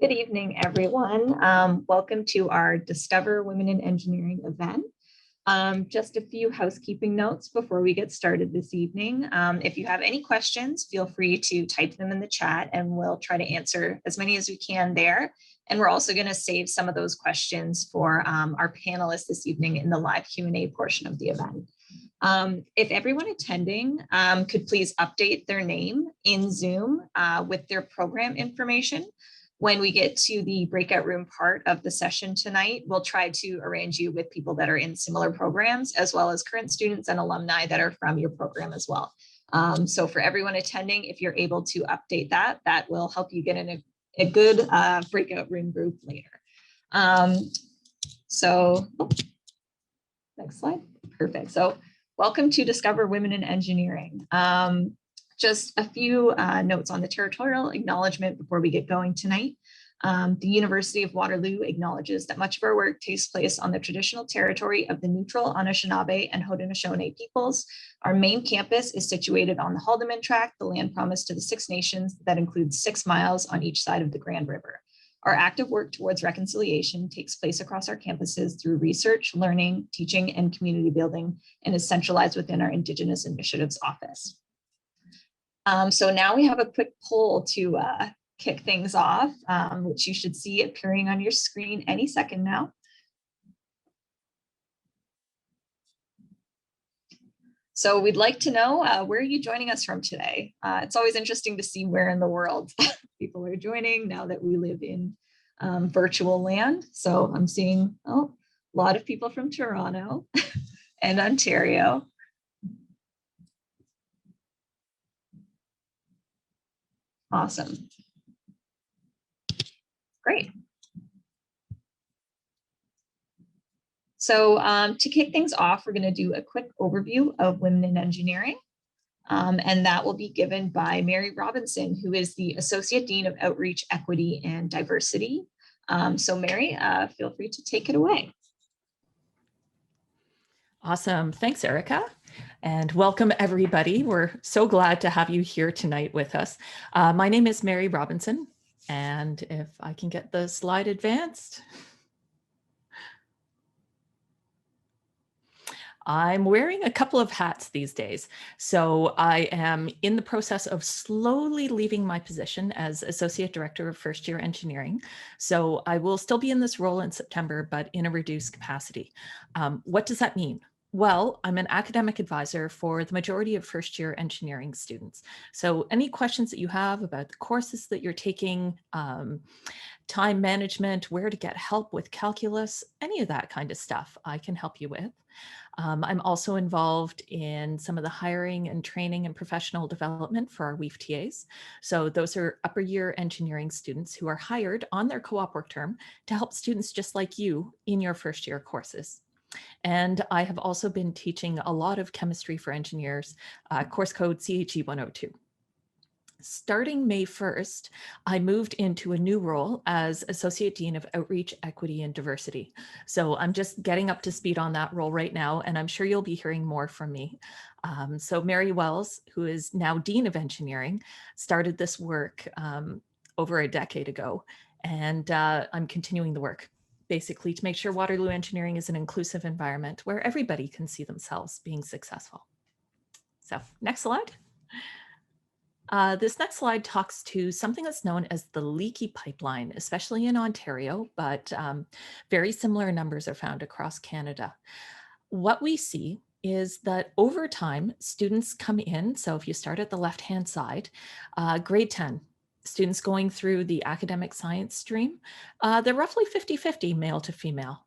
Good evening, everyone. Welcome to our Discover Women in Engineering event. Just a few housekeeping notes before we get started this evening. If you have any questions, feel free to type them in the chat and we'll try to answer as many as we can there. And we're also going to save some of those questions for our panelists this evening in the live Q&A portion of the event. If everyone attending could please update their name in Zoom with their program information. When we get to the breakout room part of the session tonight, we'll try to arrange you with people that are in similar programs, as well as current students and alumni that are from your program as well. So for everyone attending, if you're able to update that, that will help you get in a good breakout room group later. Next slide. Perfect. So welcome to Discover Women in Engineering. Just a few notes on the territorial acknowledgement before we get going tonight. The University of Waterloo acknowledges that much of our work takes place on the traditional territory of the neutral Anishinaabe and Haudenosaunee peoples. Our main campus is situated on the Haldimand Tract, the land promised to the Six Nations that includes 6 miles on each side of the Grand River. Our active work towards reconciliation takes place across our campuses through research, learning, teaching, and community building, and is centralized within our Indigenous Initiatives Office. So now we have a quick poll to kick things off, which you should see appearing on your screen any second now. So we'd like to know, where are you joining us from today? It's always interesting to see where in the world people are joining now that we live in virtual land. So I'm seeing a lot of people from Toronto and Ontario. Awesome. Great. So to kick things off, we're going to do a quick overview of women in engineering. And that will be given by Mary Robinson, who is the Associate Dean of Outreach, Equity, and Diversity. So Mary, feel free to take it away. Awesome. Thanks, Erica. And welcome, everybody. We're so glad to have you here tonight with us. My name is Mary Robinson, and if I can get the slide advanced. I'm wearing a couple of hats these days. So I am in the process of slowly leaving my position as Associate Director of First Year Engineering. So I will still be in this role in September, but in a reduced capacity. What does that mean? Well, I'm an academic advisor for the majority of first year engineering students. So any questions that you have about the courses that you're taking, time management, where to get help with calculus, any of that kind of stuff, I can help you with. I'm also involved in some of the hiring and training and professional development for our WIE TAs. So those are upper year engineering students who are hired on their co-op work term to help students just like you in your first year courses. And I have also been teaching a lot of chemistry for engineers, course code CHE 102. Starting May 1st, I moved into a new role as Associate Dean of Outreach, Equity, and Diversity. So I'm just getting up to speed on that role right now, and I'm sure you'll be hearing more from me. So Mary Wells, who is now Dean of Engineering, started this work over a decade ago, and I'm continuing the work, basically to make sure Waterloo Engineering is an inclusive environment where everybody can see themselves being successful. So next slide. This next slide talks to something that's known as the leaky pipeline, especially in Ontario, but very similar numbers are found across Canada. What we see is that over time, students come in. So if you start at the left-hand side, grade 10, students going through the academic science stream, they're roughly 50-50 male to female.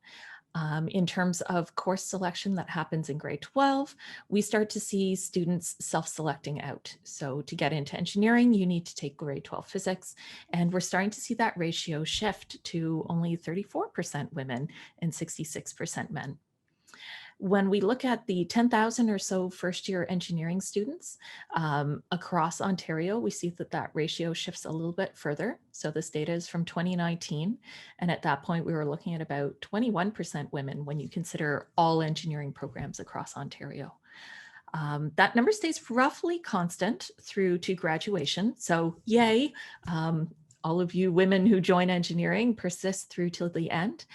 In terms of course selection that happens in grade 12, we start to see students self-selecting out. So to get into engineering, you need to take grade 12 physics, and we're starting to see that ratio shift to only 34% women and 66% men. When we look at the 10,000 or so first year engineering students across Ontario, we see that that ratio shifts a little bit further. So this data is from 2019. And at that point, we were looking at about 21% women when you consider all engineering programs across Ontario. That number stays roughly constant through to graduation. So yay, all of you women who join engineering persist through till the end.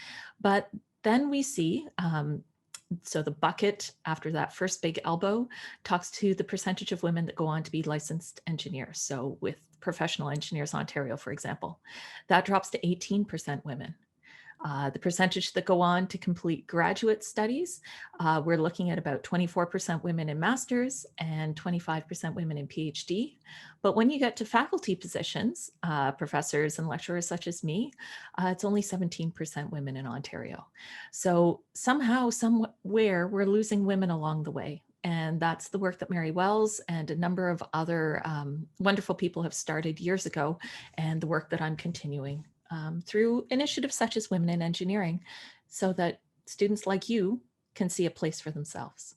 But then we see, so the bucket after that first big elbow talks to the percentage of women that go on to be licensed engineers. So with Professional Engineers Ontario, for example, that drops to 18% women. The percentage that go on to complete graduate studies, we're looking at about 24% women in masters and 25% women in PhD. But when you get to faculty positions, professors and lecturers such as me, it's only 17% women in Ontario. So somehow, somewhere, we're losing women along the way. And that's the work that Mary Wells and a number of other wonderful people have started years ago, and the work that I'm continuing through initiatives such as Women in Engineering, so that students like you can see a place for themselves.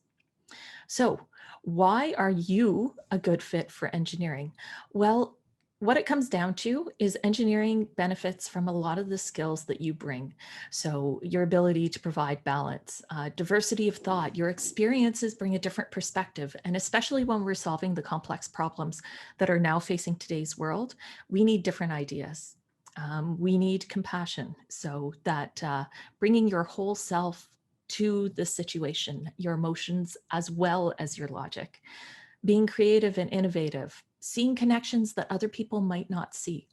So why are you a good fit for engineering? Well, what it comes down to is engineering benefits from a lot of the skills that you bring. So your ability to provide balance, diversity of thought, your experiences bring a different perspective. And especially when we're solving the complex problems that are now facing today's world, we need different ideas. We need compassion, so that bringing your whole self to the situation, your emotions as well as your logic, being creative and innovative, seeing connections that other people might not see.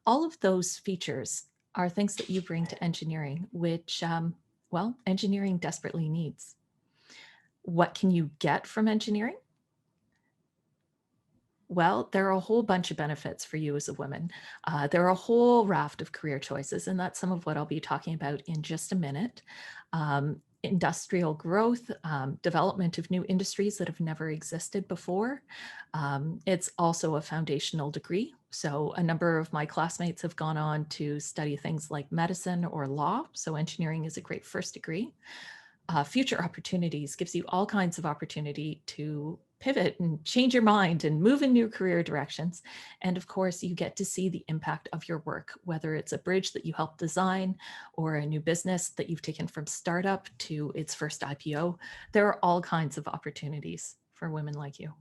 All of those features are things that you bring to engineering, which, well, engineering desperately needs. What can you get from engineering? Well, there are a whole bunch of benefits for you as a woman. There are a whole raft of career choices, and that's some of what I'll be talking about in just a minute. Industrial growth, development of new industries that have never existed before. It's also a foundational degree. So a number of my classmates have gone on to study things like medicine or law. So engineering is a great first degree. Future opportunities gives you all kinds of opportunity to pivot and change your mind and move in new career directions. And of course, you get to see the impact of your work, whether it's a bridge that you helped design or a new business that you've taken from startup to its first IPO. There are all kinds of opportunities for women like you.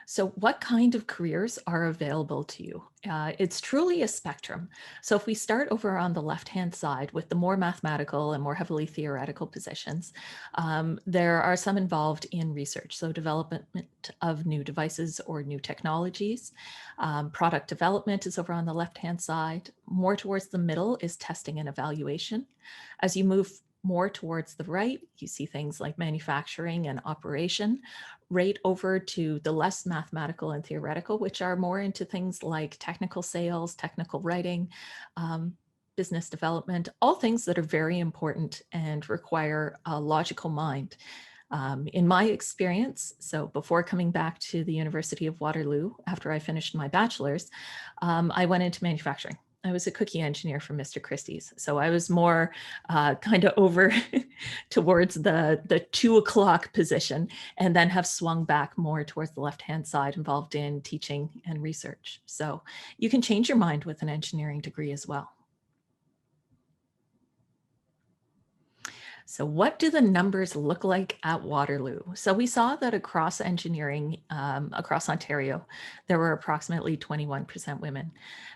So what kind of careers are available to you? It's truly a spectrum. So if we start over on the left-hand side with the more mathematical and more heavily theoretical positions, there are some involved in research. So development of new devices or new technologies. Product development is over on the left-hand side. More towards the middle is testing and evaluation. As you move more towards the right, you see things like manufacturing and operation. Right over to the less mathematical and theoretical, which are more into things like technical sales, technical writing, business development, all things that are very important and require a logical mind. In my experience, so before coming back to the University of Waterloo, after I finished my bachelor's, I went into manufacturing. I was a cookie engineer for Mr. Christie's. So I was more kind of over towards the 2 o'clock position, and then have swung back more towards the left-hand side, involved in teaching and research. So you can change your mind with an engineering degree as well. So what do the numbers look like at Waterloo? So we saw that across engineering, across Ontario, there were approximately 21% women.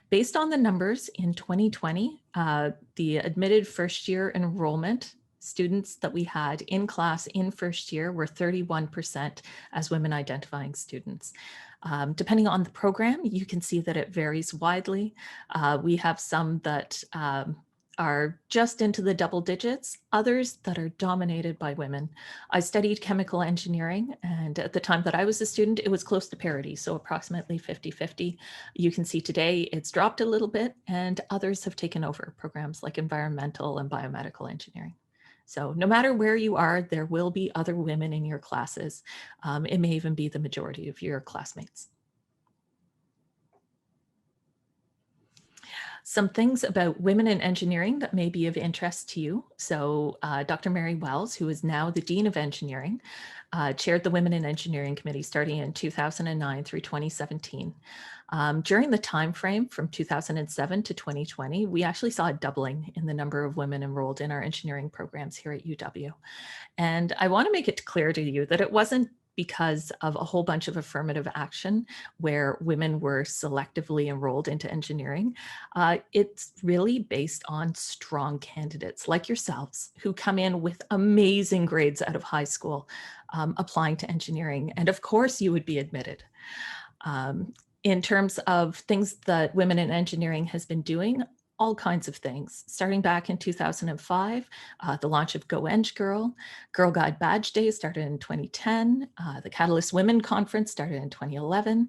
Based on the numbers in 2020, the admitted first year enrollment students that we had in class in first year were 31% as women identifying students. Depending on the program, you can see that it varies widely. We have some that are just into the double digits, others that are dominated by women. I studied chemical engineering, and at the time that I was a student, it was close to parity, so approximately 50-50. You can see today it's dropped a little bit, and others have taken over programs like environmental and biomedical engineering. So no matter where you are, there will be other women in your classes. It may even be the majority of your classmates. Some things about women in engineering that may be of interest to you. So Dr. Mary Wells, who is now the Dean of Engineering, chaired the Women in Engineering Committee starting in 2009 through 2017. During the time frame from 2007 to 2020, we actually saw a doubling in the number of women enrolled in our engineering programs here at UW. And I want to make it clear to you that it wasn't because of a whole bunch of affirmative action where women were selectively enrolled into engineering. It's really based on strong candidates like yourselves who come in with amazing grades out of high school, applying to engineering. And of course you would be admitted. In terms of things that Women in Engineering has been doing, all kinds of things. Starting back in 2005, the launch of Go Eng Girl, Girl Guide Badge Day started in 2010, the Catalyst Women Conference started in 2011,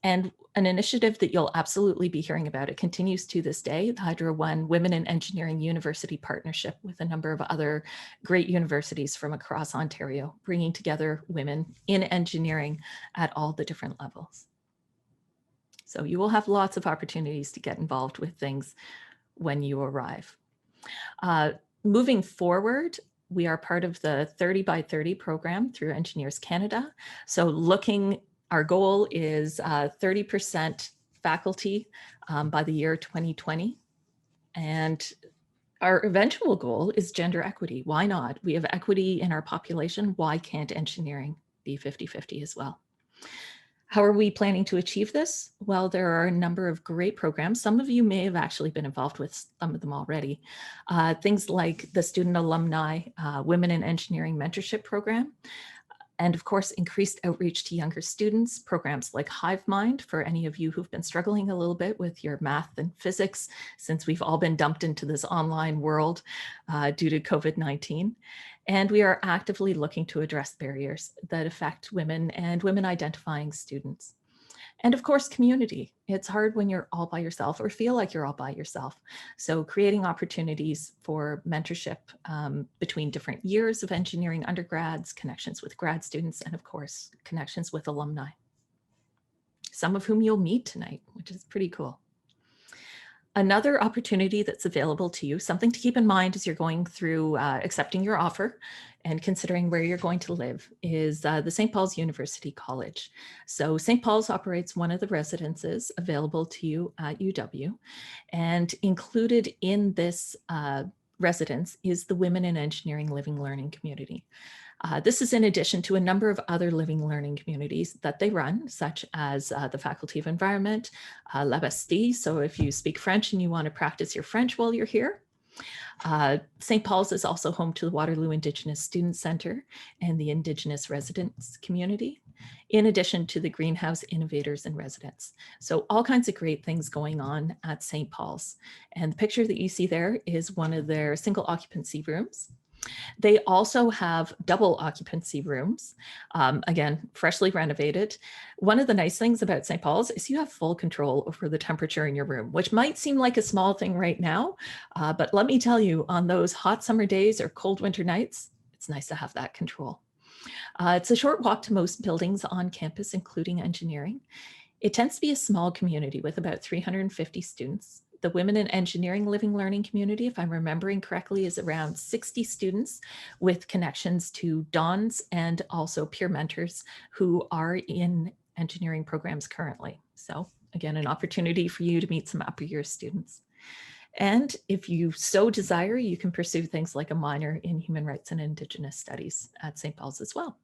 and an initiative that you'll absolutely be hearing about, it continues to this day, the Hydro One Women in Engineering University Partnership with a number of other great universities from across Ontario, bringing together women in engineering at all the different levels. So you will have lots of opportunities to get involved with things when you arrive. Moving forward, we are part of the 30 by 30 program through Engineers Canada. So our goal is 30% faculty by the year 2020. And our eventual goal is gender equity. Why not? We have equity in our population. Why can't engineering be 50-50 as well? How are we planning to achieve this? Well, there are a number of great programs. Some of you may have actually been involved with some of them already. Things like the Student Alumni Women in Engineering Mentorship Program. And of course, increased outreach to younger students, programs like HiveMind for any of you who've been struggling a little bit with your math and physics, since we've all been dumped into this online world due to COVID-19. And we are actively looking to address barriers that affect women and women identifying students. And of course, community. It's hard when you're all by yourself or feel like you're all by yourself. So creating opportunities for mentorship between different years of engineering undergrads, connections with grad students, and of course, connections with alumni, some of whom you'll meet tonight, which is pretty cool. Another opportunity that's available to you, something to keep in mind as you're going through accepting your offer and considering where you're going to live, is the St. Paul's University College. So St. Paul's operates one of the residences available to you at UW, and included in this residence is the Women in Engineering Living Learning Community. This is in addition to a number of other living learning communities that they run, such as the Faculty of Environment, La Bastille. So if you speak French and you want to practice your French while you're here. St. Paul's is also home to the Waterloo Indigenous Student Center and the Indigenous Residents Community, in addition to the Greenhouse Innovators and Residents. So all kinds of great things going on at St. Paul's. And the picture that you see there is one of their single occupancy rooms. They also have double occupancy rooms, again, freshly renovated. One of the nice things about St. Paul's is you have full control over the temperature in your room, which might seem like a small thing right now, but let me tell you, on those hot summer days or cold winter nights, it's nice to have that control. It's a short walk to most buildings on campus, including engineering. It tends to be a small community with about 350 students. The Women in Engineering Living Learning Community, if I'm remembering correctly, is around 60 students with connections to dons and also peer mentors who are in engineering programs currently. So again, an opportunity for you to meet some upper year students. And if you so desire, you can pursue things like a minor in human rights and Indigenous studies at St. Paul's as well.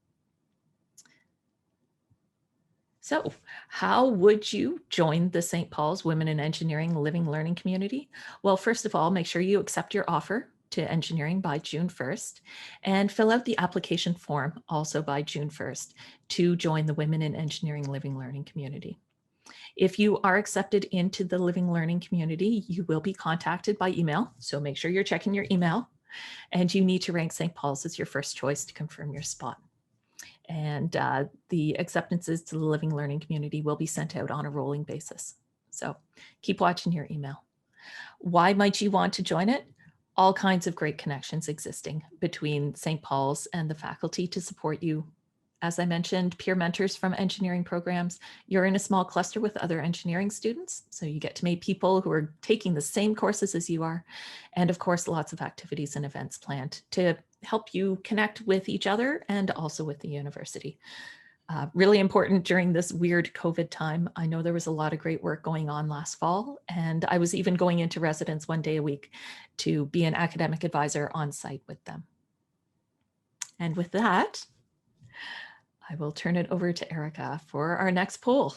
So how would you join the St. Paul's Women in Engineering Living Learning Community? Well, first of all, make sure you accept your offer to engineering by June 1st and fill out the application form also by June 1st to join the Women in Engineering Living Learning Community. If you are accepted into the Living Learning Community, you will be contacted by email. So make sure you're checking your email, and you need to rank St. Paul's as your first choice to confirm your spot. And the acceptances to the Living Learning Community will be sent out on a rolling basis. So keep watching your email. Why might you want to join it? All kinds of great connections existing between St. Paul's and the faculty to support you. As I mentioned, peer mentors from engineering programs. You're in a small cluster with other engineering students, so you get to meet people who are taking the same courses as you are. And of course, lots of activities and events planned to help you connect with each other and also with the university. Really important during this weird COVID time. I know there was a lot of great work going on last fall, and I was even going into residence one day a week to be an academic advisor on site with them. And with that, I will turn it over to Erica for our next poll.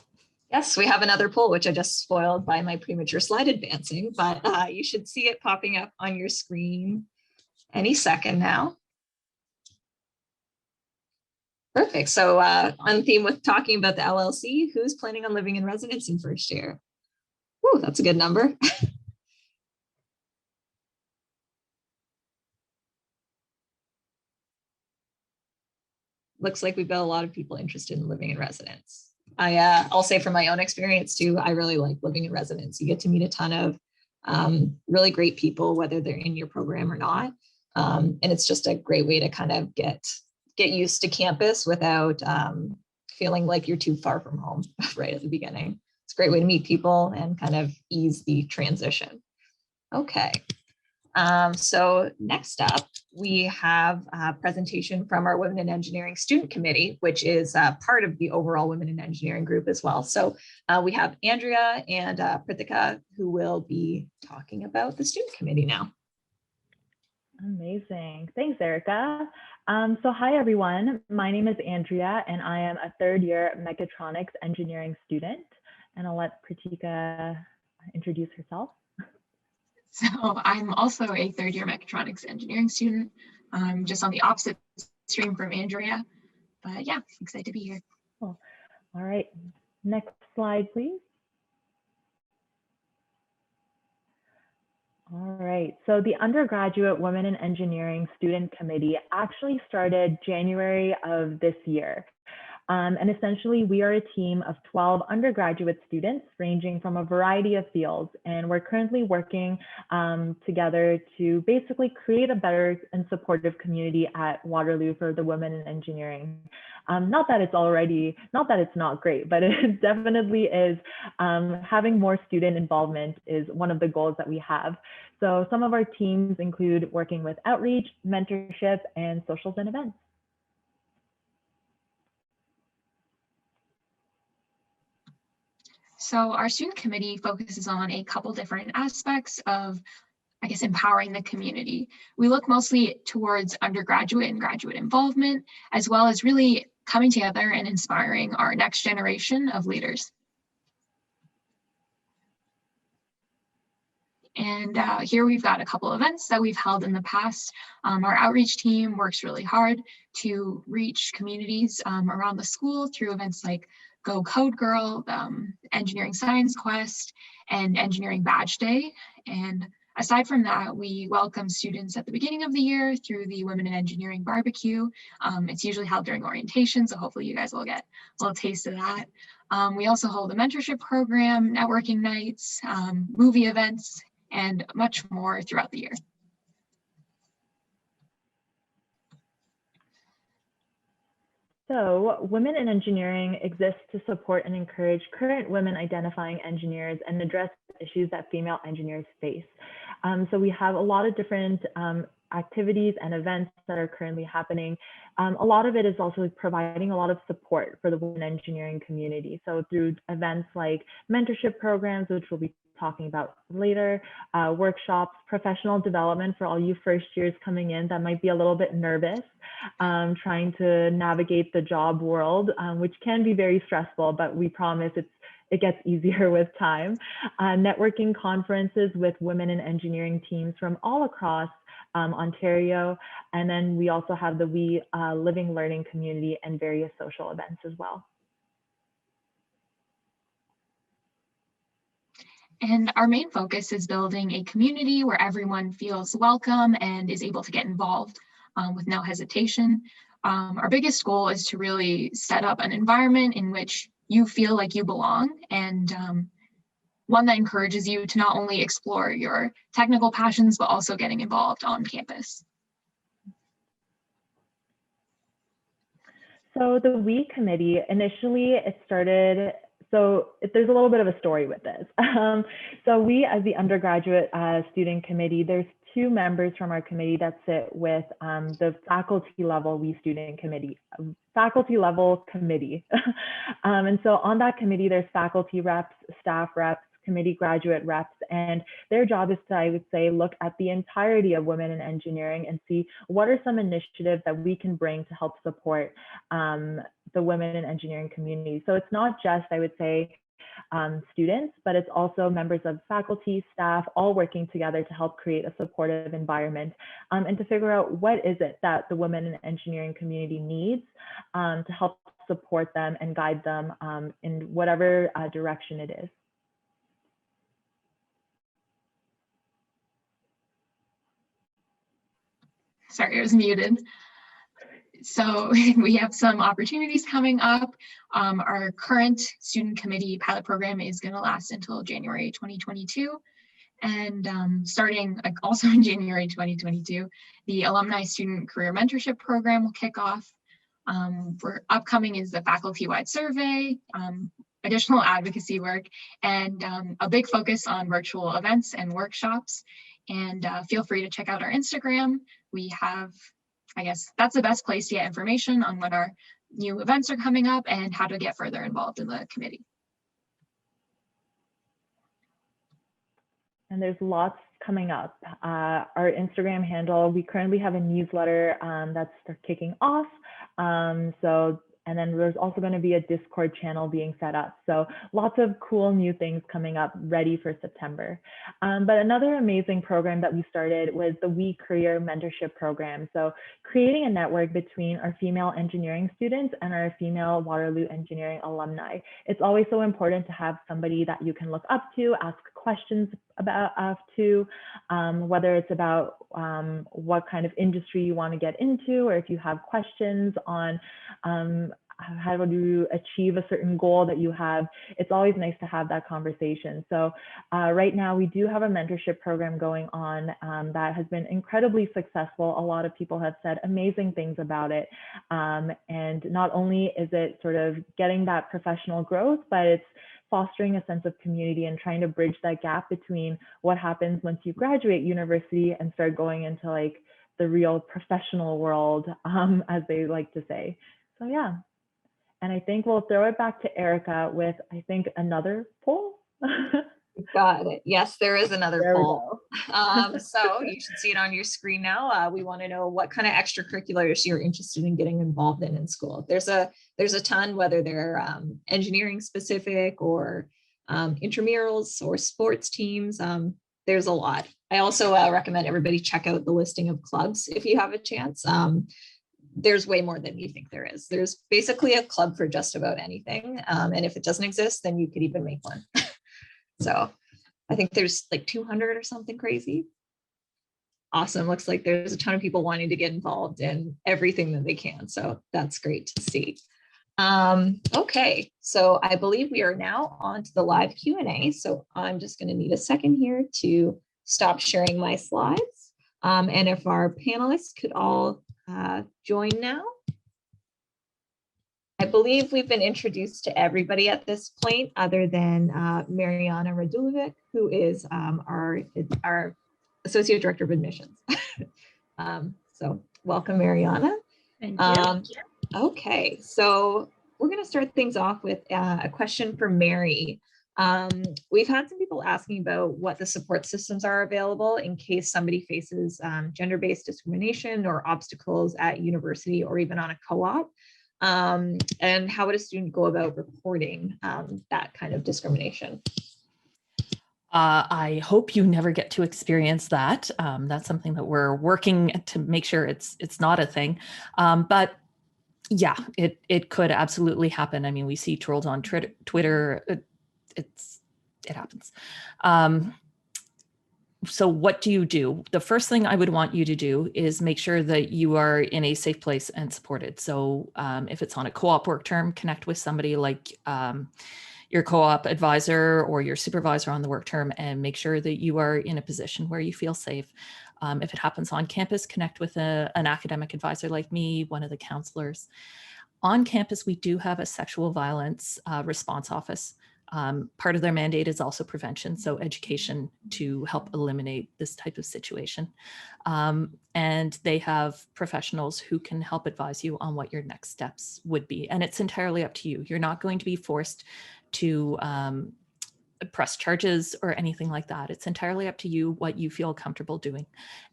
Yes, we have another poll, which I just spoiled by my premature slide advancing, but you should see it popping up on your screen any second now. Perfect. So on theme with talking about the LLC, who's planning on living in residence in first year? Ooh, that's a good number. Looks like we've got a lot of people interested in living in residence. I'll say from my own experience too, I really like living in residence. You get to meet a ton of really great people, whether they're in your program or not. And it's just a great way to kind of get used to campus without feeling like you're too far from home right at the beginning. It's a great way to meet people and kind of ease the transition. Okay. So next up, we have a presentation from our Women in Engineering Student Committee, which is part of the overall Women in Engineering group as well. So we have Andrea and Prithika, who will be talking about the Student Committee now. Amazing. Thanks, Erica. So hi, everyone. My name is Andrea, and I am a third-year mechatronics engineering student. And I'll let Prithika introduce herself. So I'm also a third-year mechatronics engineering student, just on the opposite stream from Andrea. But yeah, excited to be here. Cool. All right, next slide, please. All right, so the Undergraduate Women in Engineering Student Committee actually started January of this year. And essentially, we are a team of 12 undergraduate students ranging from a variety of fields. And we're currently working together to basically create a better and supportive community at Waterloo for the women in engineering. Not that it's not great, but it definitely is. Having more student involvement is one of the goals that we have. So some of our teams include working with outreach, mentorship, and socials and events. So our student committee focuses on a couple different aspects of, I guess, empowering the community. We look mostly towards undergraduate and graduate involvement, as well as really coming together and inspiring our next generation of leaders. And here we've got a couple events that we've held in the past. Our outreach team works really hard to reach communities around the school through events like Go Code Girl, Engineering Science Quest, and Engineering Badge Day. And aside from that, we welcome students at the beginning of the year through the Women in Engineering Barbecue. It's usually held during orientation, so hopefully you guys will get a little taste of that. We also hold a mentorship program, networking nights, movie events, and much more throughout the year. So Women in Engineering exists to support and encourage current women identifying engineers and address issues that female engineers face. So we have a lot of different activities and events that are currently happening. A lot of it is also providing a lot of support for the women engineering community. So through events like mentorship programs, which we'll be talking about later, workshops, professional development for all you first years coming in that might be a little bit nervous, trying to navigate the job world, which can be very stressful, but we promise it gets easier with time. Networking conferences with women in engineering teams from all across Ontario. And then we also have the WIE Living Learning community and various social events as well. And our main focus is building a community where everyone feels welcome and is able to get involved with no hesitation. Our biggest goal is to really set up an environment in which you feel like you belong, and one that encourages you to not only explore your technical passions, but also getting involved on campus. So the WIE committee, initially it started, so there's a little bit of a story with this. So we, as the undergraduate student committee, there's 2 members from our committee that sit with the faculty level WIE student committee, faculty level committee. And so on that committee, there's faculty reps, staff reps, committee graduate reps, and their job is to, I would say, look at the entirety of women in engineering and see what are some initiatives that we can bring to help support the women in engineering community. So it's not just, I would say, students, but it's also members of faculty, staff, all working together to help create a supportive environment and to figure out what is it that the women in engineering community needs to help support them and guide them in whatever direction it is. Sorry, I was muted. So we have some opportunities coming up. Our current student committee pilot program is going to last until January 2022. And starting also in January 2022, the Alumni Student Career Mentorship Program will kick off. For upcoming is the faculty-wide survey, additional advocacy work, and a big focus on virtual events and workshops. And feel free to check out our Instagram. We have, I guess that's the best place to get information on what our new events are coming up and how to get further involved in the committee. And there's lots coming up. Our Instagram handle, we currently have a newsletter that's kicking off. And then there's also going to be a Discord channel being set up. So lots of cool new things coming up ready for September. But another amazing program that we started was the WIE Career Mentorship Program. So creating a network between our female engineering students and our female Waterloo Engineering alumni. It's always so important to have somebody that you can look up to, ask questions about whether it's about what kind of industry you want to get into, or if you have questions on how do you achieve a certain goal that you have. It's always nice to have that conversation. So right now we do have a mentorship program going on that has been incredibly successful. A lot of people have said amazing things about it. And not only is it sort of getting that professional growth, but it's fostering a sense of community and trying to bridge that gap between what happens once you graduate university and start going into like the real professional world, as they like to say. So yeah, and I think we'll throw it back to Erica with, I think, another poll. Got it. Yes, there is another There we poll. So you should see it on your screen now. We want to know what kind of extracurriculars you're interested in getting involved in school. There's a ton, whether they're engineering specific or intramurals or sports teams. There's a lot. I also recommend everybody check out the listing of clubs if you have a chance. There's way more than you think there is. There's basically a club for just about anything. And if it doesn't exist, then you could even make one. So I think there's like 200 or something crazy. Awesome. Looks like there's a ton of people wanting to get involved in everything that they can. So that's great to see. Okay, so I believe we are now on to the live Q&A. So I'm just going to need a second here to stop sharing my slides. And if our panelists could all join now. I believe we've been introduced to everybody at this point other than Mariana Radulovic, who is our Associate Director of Admissions. So welcome, Mariana. Thank you. Okay, so we're going to start things off with a question for Mary. We've had some people asking about what the support systems are available in case somebody faces gender-based discrimination or obstacles at university or even on a co-op. And how would a student go about reporting that kind of discrimination? I hope you never get to experience that. That's something that we're working to make sure it's not a thing. But yeah, it could absolutely happen. I mean, we see trolls on Twitter. It happens. So what do you do? The first thing I would want you to do is make sure that you are in a safe place and supported. So if it's on a co-op work term, connect with somebody like your co-op advisor or your supervisor on the work term and make sure that you are in a position where you feel safe. If it happens on campus, connect with an academic advisor like me, one of the counselors. On campus, we do have a sexual violence response office. Part of their mandate is also prevention, so education to help eliminate this type of situation. And they have professionals who can help advise you on what your next steps would be. And it's entirely up to you. You're not going to be forced to press charges or anything like that. It's entirely up to you what you feel comfortable doing.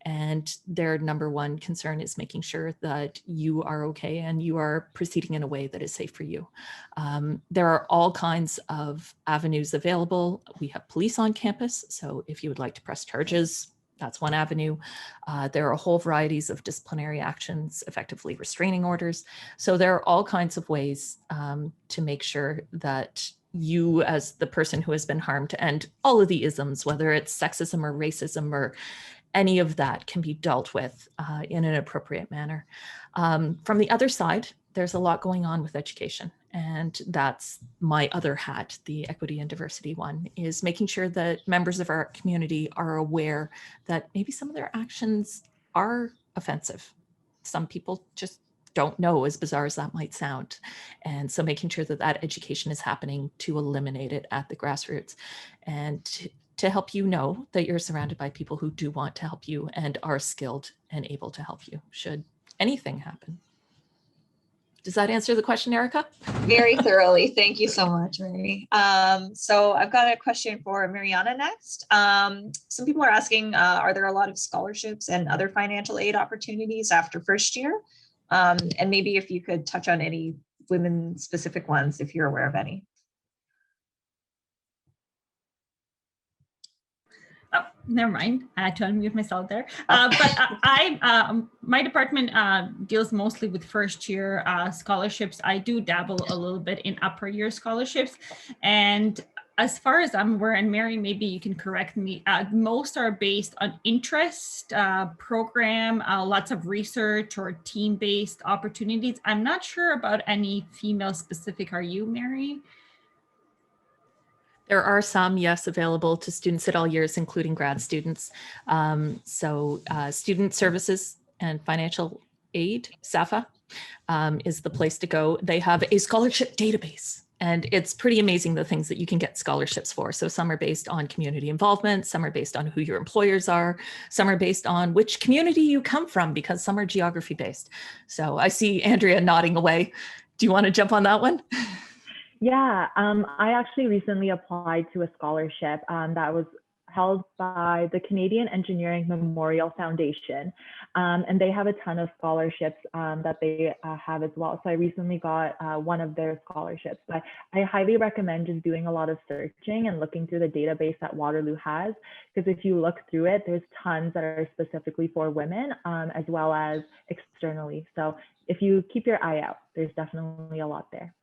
And their number one concern is making sure that you are okay and you are proceeding in a way that is safe for you. There are all kinds of avenues available. We have police on campus, so if you would like to press charges, that's one avenue. There are a whole varieties of disciplinary actions, effectively restraining orders. So there are all kinds of ways to make sure that you, as the person who has been harmed, and all of the isms, whether it's sexism or racism or any of that, can be dealt with in an appropriate manner. From the other side, there's a lot going on with education. And that's my other hat, the equity and diversity one, is making sure that members of our community are aware that maybe some of their actions are offensive. Some people just don't know, as bizarre as that might sound. And so making sure that that education is happening to eliminate it at the grassroots, and to help you know that you're surrounded by people who do want to help you and are skilled and able to help you should anything happen. Does that answer the question, Erica? Very thoroughly. Thank you so much, Mary. So I've got a question for Mariana next. Some people are asking, are there a lot of scholarships and other financial aid opportunities after first year? And maybe if you could touch on any women-specific ones, if you're aware of any. Oh, never mind. I had to unmute myself there. My department deals mostly with first year scholarships. I do dabble a little bit in upper year scholarships. And as far as I'm aware, and Mary, maybe you can correct me, most are based on interest, program, lots of research or team-based opportunities. I'm not sure about any female specific. Are you, Mary? There are some, yes, available to students at all years, including grad students. Student Services and Financial Aid, SAFA, is the place to go. They have a scholarship database, and it's pretty amazing the things that you can get scholarships for. So some are based on community involvement, some are based on who your employers are, some are based on which community you come from, because some are geography based. So I see Andrea nodding away. Do you want to jump on that one? Yeah, I actually recently applied to a scholarship that was held by the Canadian Engineering Memorial Foundation, and they have a ton of scholarships that they have as well. So I recently got one of their scholarships, but I highly recommend just doing a lot of searching and looking through the database that Waterloo has, because if you look through it, there's tons that are specifically for women as well as externally. So if you keep your eye out, there's definitely a lot there.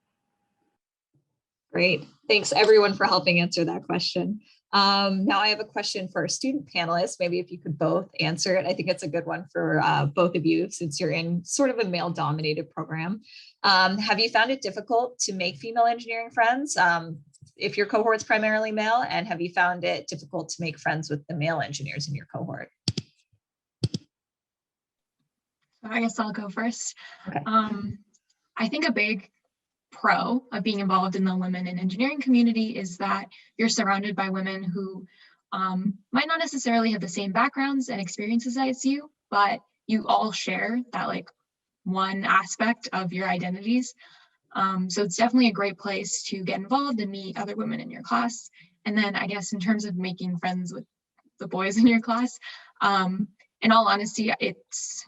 Great. Thanks everyone for helping answer that question. Now I have a question for our student panelists. Maybe if you could both answer it. I think it's a good one for both of you, since you're in sort of a male dominated program. Have you found it difficult to make female engineering friends if your cohort's primarily male? And have you found it difficult to make friends with the male engineers in your cohort? I guess I'll go first. Okay. I think a big pro of being involved in the women in engineering community is that you're surrounded by women who might not necessarily have the same backgrounds and experiences as you, but you all share that like one aspect of your identities. So it's definitely a great place to get involved and meet other women in your class. And then I guess in terms of making friends with the boys in your class, in all honesty,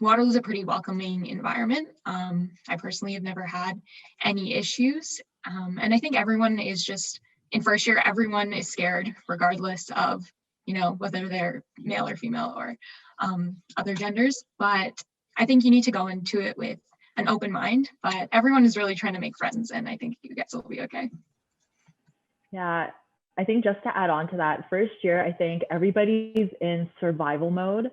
Waterloo's a pretty welcoming environment. I personally have never had any issues. And I think everyone is just, in first year, everyone is scared regardless of, you know, whether they're male or female or other genders. But I think you need to go into it with an open mind, but everyone is really trying to make friends, and I think you guys will be okay. Yeah, I think just to add on to that, first year, I think everybody's in survival mode.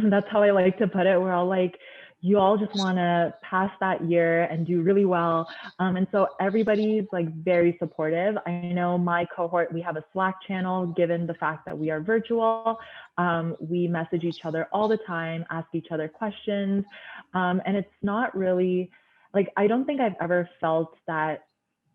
That's how I like to put it. We're all like, you all just want to pass that year and do really well. And so everybody's like very supportive. I know my cohort, we have a Slack channel, given the fact that we are virtual. We message each other all the time, ask each other questions. And it's not really like, I don't think I've ever felt that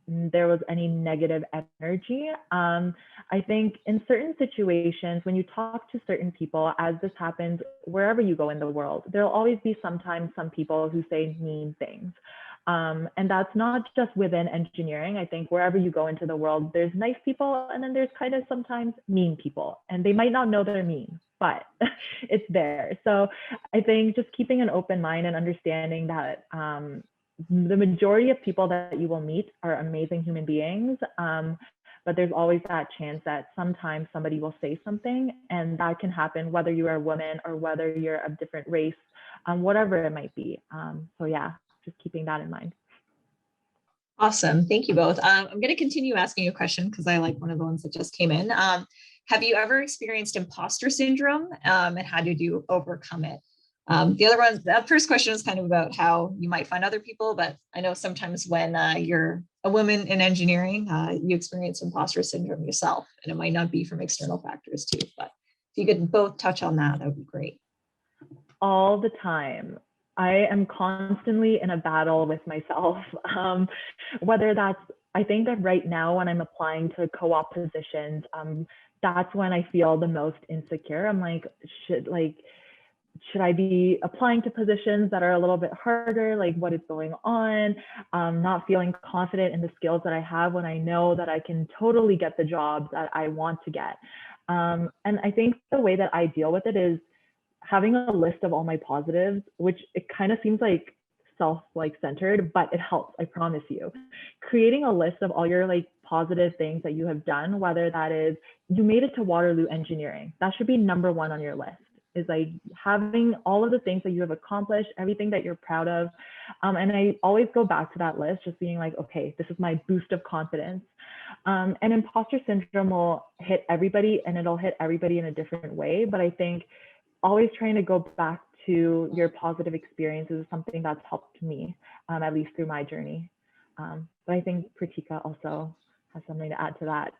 there was any negative energy. I think in certain situations, when you talk to certain people, as this happens wherever you go in the world, there'll always be sometimes some people who say mean things. And that's not just within engineering. I think wherever you go into the world, there's nice people, and then there's kind of sometimes mean people, and they might not know they're mean, but it's there. So I think just keeping an open mind and understanding that the majority of people that you will meet are amazing human beings. But there's always that chance that sometimes somebody will say something, and that can happen whether you are a woman or whether you're of different race, whatever it might be. So yeah, just keeping that in mind. Awesome. Thank you both. I'm going to continue asking a question because I like one of the ones that just came in. Have you ever experienced imposter syndrome, and how did you overcome it? The first question is kind of about how you might find other people, but I know sometimes when you're a woman in engineering, you experience imposter syndrome yourself, and it might not be from external factors too, but if you could both touch on that, that would be great. All the time. I am constantly in a battle with myself, whether that's, I think that right now when I'm applying to co-op positions, that's when I feel the most insecure. I'm like, should I be applying to positions that are a little bit harder? Like, what is going on? Not feeling confident in the skills that I have when I know that I can totally get the jobs that I want to get. And I think the way that I deal with it is having a list of all my positives, which it kind of seems like centered, but it helps, I promise you. Creating a list of all your positive things that you have done, whether that is you made it to Waterloo Engineering, that should be number one on your list, is having all of the things that you have accomplished, everything that you're proud of. And I always go back to that list, just being like, okay, this is my boost of confidence. And imposter syndrome will hit everybody, and it'll hit everybody in a different way. But I think always trying to go back to your positive experiences is something that's helped me, at least through my journey. But I think Pratika also has something to add to that.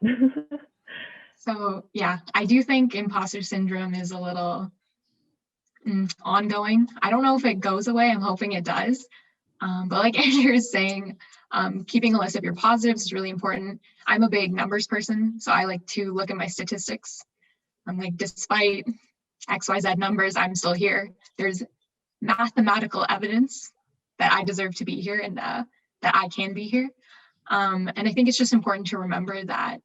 So yeah, I do think imposter syndrome is a little ongoing. I don't know if it goes away. I'm hoping it does. But like Andrew is saying, keeping a list of your positives is really important. I'm a big numbers person, so I like to look at my statistics. I'm like, despite XYZ numbers, I'm still here. There's mathematical evidence that I deserve to be here and that I can be here. And I think it's just important to remember that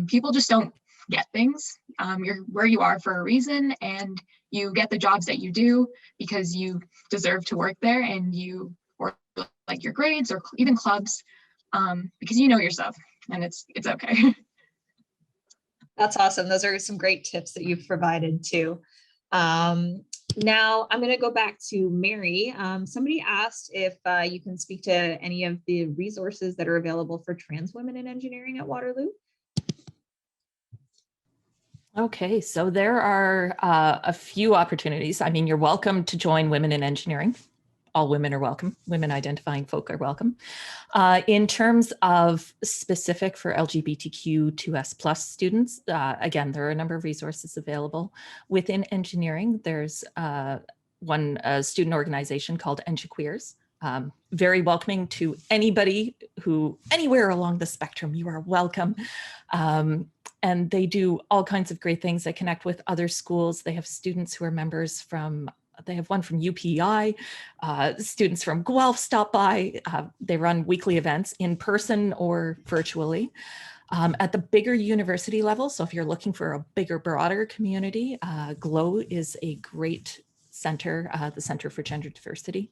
people just don't get things. You're where you are for a reason, and you get the jobs that you do because you deserve to work there, and you work like your grades or even clubs because you know your stuff, and it's okay. That's awesome. Those are some great tips that you've provided too. Now I'm going to go back to Mary. Somebody asked if you can speak to any of the resources that are available for trans women in engineering at Waterloo. Okay, so there are a few opportunities. I mean, you're welcome to join Women in Engineering. All women are welcome. Women identifying folk are welcome. In terms of specific for LGBTQ2S+ students, again, there are a number of resources available. Within engineering, there's one student organization called EngiQueers. Very welcoming to anybody who, anywhere along the spectrum, you are welcome. And they do all kinds of great things. They connect with other schools. They have students who are members from, they have one from UPI, students from Guelph stop by. They run weekly events in person or virtually. At the bigger university level, so if you're looking for a bigger, broader community, GLOW is a great center, the Center for Gender Diversity.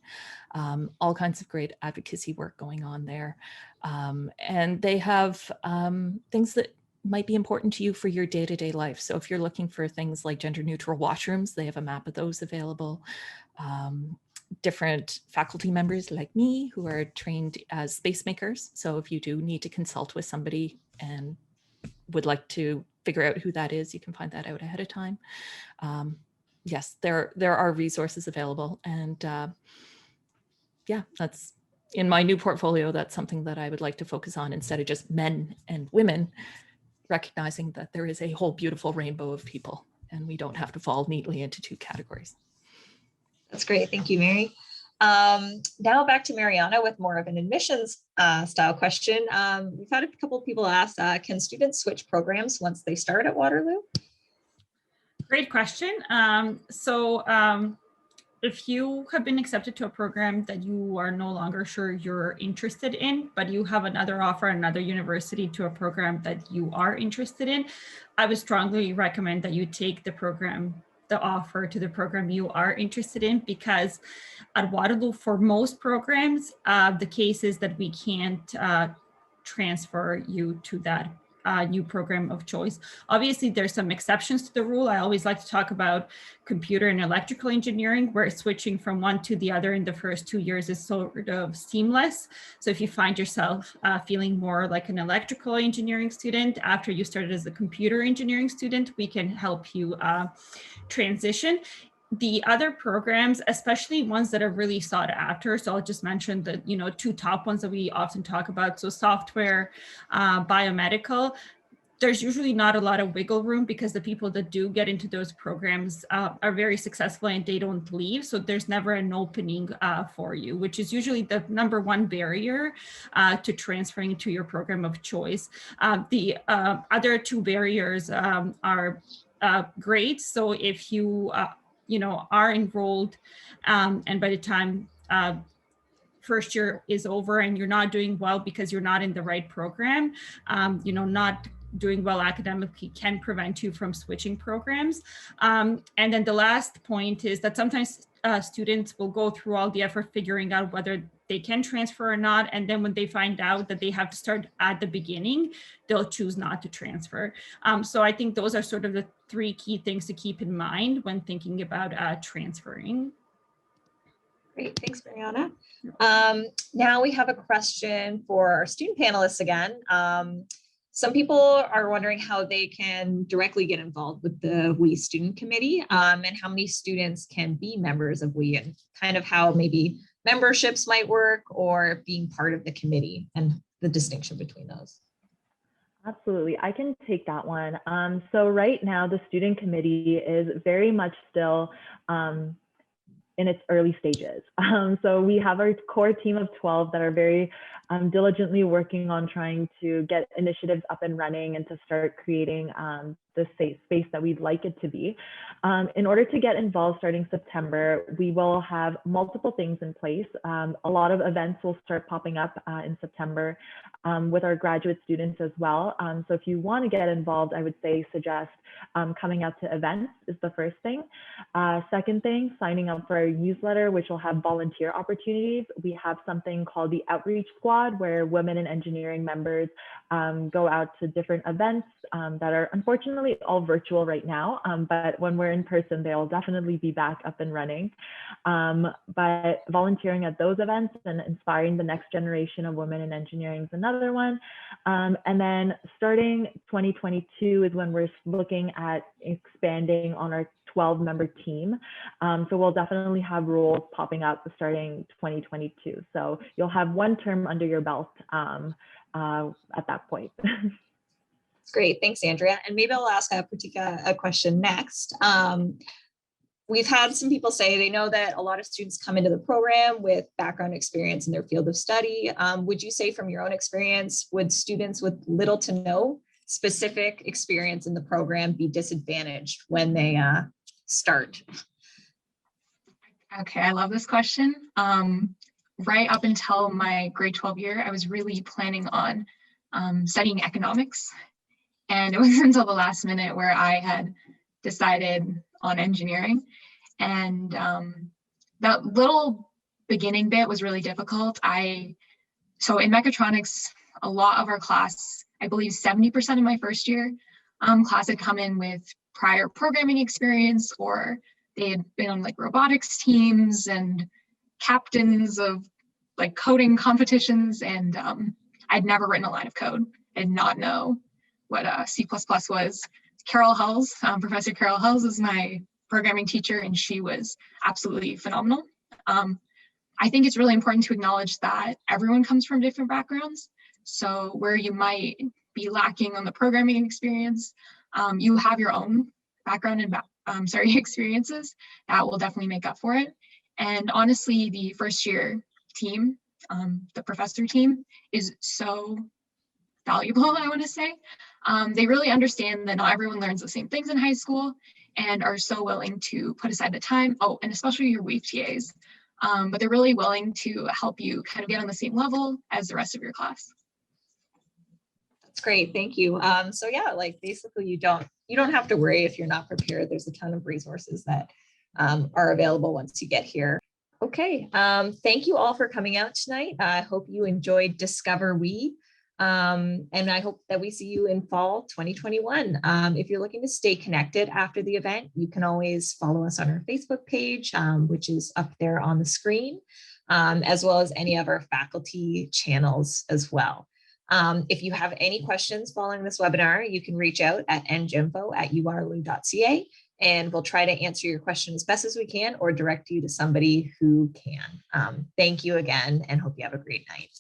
All kinds of great advocacy work going on there. And they have things that might be important to you for your day-to-day life. So if you're looking for things like gender neutral washrooms, they have a map of those available. Different faculty members like me who are trained as space makers. So if you do need to consult with somebody and would like to figure out who that is, you can find that out ahead of time. Yes, there are resources available. And yeah, that's in my new portfolio. That's something that I would like to focus on instead of just men and women, recognizing that there is a whole beautiful rainbow of people and we don't have to fall neatly into two categories. That's great. Thank you, Mary. Now back to Mariana with more of an admissions style question. We've had a couple of people ask, can students switch programs once they start at Waterloo? Great question. if you have been accepted to a program that you are no longer sure you're interested in, but you have another offer, another university to a program that you are interested in, I would strongly recommend that you take the offer to the program you are interested in, because at Waterloo, for most programs, the case is that we can't transfer you to that new program of choice. Obviously, there's some exceptions to the rule. I always like to talk about computer and electrical engineering, where switching from one to the other in the first 2 years is sort of seamless. So if you find yourself feeling more like an electrical engineering student after you started as a computer engineering student, we can help you transition. The other programs, especially ones that are really sought after, so I'll just mention the two top ones that we often talk about. So software, biomedical, there's usually not a lot of wiggle room, because the people that do get into those programs are very successful and they don't leave. So there's never an opening for you, which is usually the number one barrier to transferring to your program of choice. The other two barriers are grades. So if you are enrolled and by the time first year is over and you're not doing well because you're not in the right program, not doing well academically can prevent you from switching programs. And then the last point is that sometimes students will go through all the effort figuring out whether they can transfer or not. And then when they find out that they have to start at the beginning, they'll choose not to transfer. So I think those are sort of the three key things to keep in mind when thinking about transferring. Great, thanks, Mariana. Now we have a question for our student panelists again. Some people are wondering how they can directly get involved with the WIE Student Committee, and how many students can be members of WIE, and kind of how maybe memberships might work or being part of the committee and the distinction between those. Absolutely, I can take that one. So right now, the student committee is very much still in its early stages. So we have our core team of 12 that are very diligently working on trying to get initiatives up and running and to start creating the safe space that we'd like it to be. In order to get involved starting September, we will have multiple things in place. A lot of events will start popping up in September with our graduate students as well. So if you want to get involved, I would suggest coming out to events is the first thing. Second thing, signing up for our newsletter, which will have volunteer opportunities. We have something called the Outreach Squad, where women in engineering members go out to different events that are unfortunately all virtual right now, but when we're in person, they'll definitely be back up and running. But volunteering at those events and inspiring the next generation of women in engineering is another one. And then starting 2022 is when we're looking at expanding on our 12-member team. So we'll definitely have roles popping up starting 2022. So you'll have one term under your belt at that point. Great, thanks, Andrea. And maybe I'll ask a question next. We've had some people say they know that a lot of students come into the program with background experience in their field of study. Would you say from your own experience, would students with little to no specific experience in the program be disadvantaged when they start? Okay, I love this question. Right up until my grade 12 year, I was really planning on studying economics. And it was until the last minute where I had decided on engineering. And that little beginning bit was really difficult. So in mechatronics, a lot of our class, I believe 70% of my first year class had come in with prior programming experience, or they had been on like robotics teams and captains of like coding competitions. And I'd never written a line of code. I did not know what C++ was. Carol Hulls, Professor Carol Hulls is my programming teacher, and she was absolutely phenomenal. I think it's really important to acknowledge that everyone comes from different backgrounds. So where you might be lacking on the programming experience, you have your own background and experiences that will definitely make up for it. And honestly, the first year team, the professor team, is so valuable, I want to say. They really understand that not everyone learns the same things in high school, and are so willing to put aside the time. Oh, and especially your WIE TAs. But they're really willing to help you kind of get on the same level as the rest of your class. That's great. Thank you. So yeah, like basically you don't have to worry if you're not prepared. There's a ton of resources that are available once you get here. Okay. Thank you all for coming out tonight. I hope you enjoyed Discover WIE. And I hope that we see you in fall 2021. If you're looking to stay connected after the event, you can always follow us on our Facebook page, which is up there on the screen, as well as any of our faculty channels as well. If you have any questions following this webinar, you can reach out at enginfo@uwaterloo.ca, and we'll try to answer your question as best as we can or direct you to somebody who can. Thank you again, and hope you have a great night.